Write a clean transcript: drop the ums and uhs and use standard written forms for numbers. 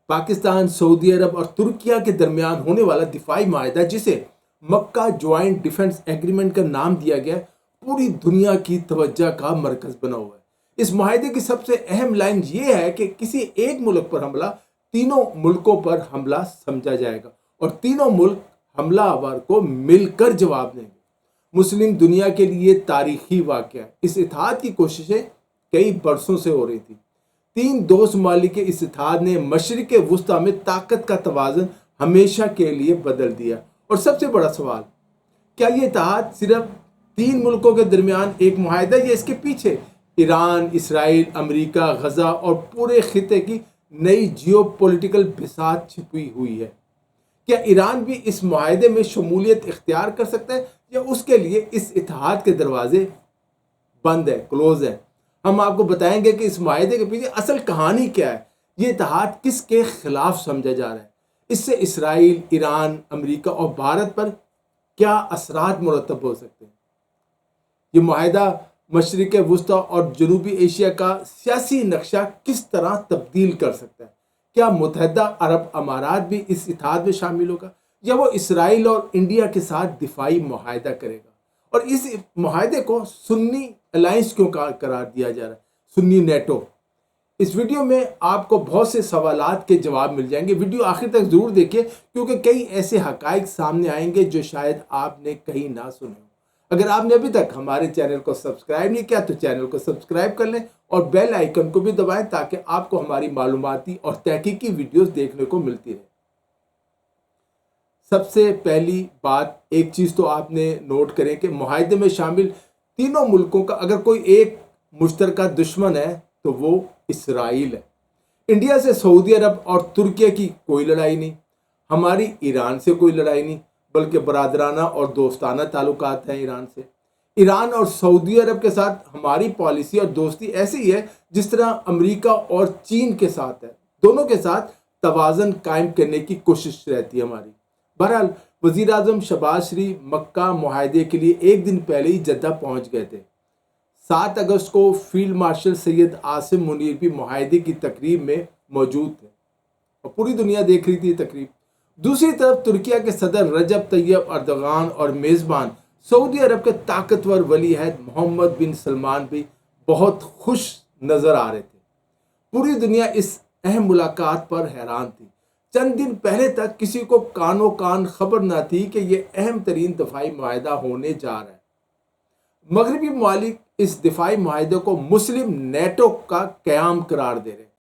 پاکستان، سعودی عرب اور ترکیہ کے درمیان ہونے والا دفاعی معاہدہ، جسے مکہ جوائنٹ ڈیفنس ایگریمنٹ کا نام دیا گیا، پوری دنیا کی توجہ کا مرکز بنا ہوا ہے۔ اس معاہدے کی سب سے اہم لائن یہ ہے کہ کسی ایک ملک پر حملہ تینوں ملکوں پر حملہ سمجھا جائے گا اور تینوں ملک حملہ آور کو مل کر جواب دیں گے۔ مسلم دنیا کے لیے تاریخی واقعہ ہے۔ اس اتحاد کی کوششیں کئی برسوں سے ہو رہی تھی۔ تین دوست ممالک کے اس اتحاد نے مشرق وسطیٰ میں طاقت کا توازن ہمیشہ کے لیے بدل دیا۔ اور سب سے بڑا سوال، کیا یہ اتحاد صرف تین ملکوں کے درمیان ایک معاہدہ یا اس کے پیچھے ایران، اسرائیل، امریکہ، غزہ اور پورے خطے کی نئی جیو پولیٹیکل بساط چھپی ہوئی ہے؟ کیا ایران بھی اس معاہدے میں شمولیت اختیار کر سکتا ہے یا اس کے لیے اس اتحاد کے دروازے بند ہے، کلوز ہے؟ ہم آپ کو بتائیں گے کہ اس معاہدے کے پیچھے اصل کہانی کیا ہے، یہ اتحاد کس کے خلاف سمجھا جا رہا ہے، اس سے اسرائیل، ایران، امریکہ اور بھارت پر کیا اثرات مرتب ہو سکتے ہیں۔ یہ معاہدہ مشرق وسطیٰ اور جنوبی ایشیا کا سیاسی نقشہ کس طرح تبدیل کر سکتا ہے؟ کیا متحدہ عرب امارات بھی اس اتحاد میں شامل ہوگا یا وہ اسرائیل اور انڈیا کے ساتھ دفاعی معاہدہ کرے گا؟ اور اس معاہدے کو سنی الائنس کیوں قرار دیا جا رہا ہے، سنی نیٹو؟ اس ویڈیو میں آپ کو بہت سے سوالات کے جواب مل جائیں گے۔ ویڈیو آخر تک ضرور دیکھیں کیونکہ کئی ایسے حقائق سامنے آئیں گے جو شاید آپ نے کہیں نہ سنے ہوں۔ اگر آپ نے ابھی تک ہمارے چینل کو سبسکرائب نہیں کیا تو چینل کو سبسکرائب کر لیں اور بیل آئیکن کو بھی دبائیں تاکہ آپ کو ہماری معلوماتی اور تحقیقی ویڈیوز دیکھنے کو ملتی رہے۔ سب سے پہلی بات، ایک چیز تو آپ نے نوٹ کریں کہ معاہدے میں شامل تینوں ملکوں کا اگر کوئی ایک مشترکہ دشمن ہے تو وہ اسرائیل ہے۔ انڈیا سے سعودی عرب اور ترکیہ کی کوئی لڑائی نہیں، ہماری ایران سے کوئی لڑائی نہیں، بلکہ برادرانہ اور دوستانہ تعلقات ہیں ایران سے۔ ایران اور سعودی عرب کے ساتھ ہماری پالیسی اور دوستی ایسی ہی ہے جس طرح امریکہ اور چین کے ساتھ ہے، دونوں کے ساتھ توازن قائم کرنے کی کوشش رہتی ہے ہماری۔ بہرحال وزیر اعظم شہباز شریف مکہ معاہدے کے لیے ایک دن پہلے ہی جدہ پہنچ گئے تھے۔ 7 اگست کو فیلڈ مارشل سید عاصم منیر بھی معاہدے کی تقریب میں موجود تھے اور پوری دنیا دیکھ رہی تھی یہ تقریب۔ دوسری طرف ترکیہ کے صدر رجب طیب اردوغان اور میزبان سعودی عرب کے طاقتور ولی عہد محمد بن سلمان بھی بہت خوش نظر آ رہے تھے۔ پوری دنیا اس اہم ملاقات پر حیران تھی۔ چند دن پہلے تک کسی کو کانوں کان خبر نہ تھی کہ یہ اہم ترین دفاعی معاہدہ ہونے جا رہا ہے۔ مغربی ممالک اس دفاعی معاہدے کو مسلم نیٹو کا قیام قرار دے رہے ہیں۔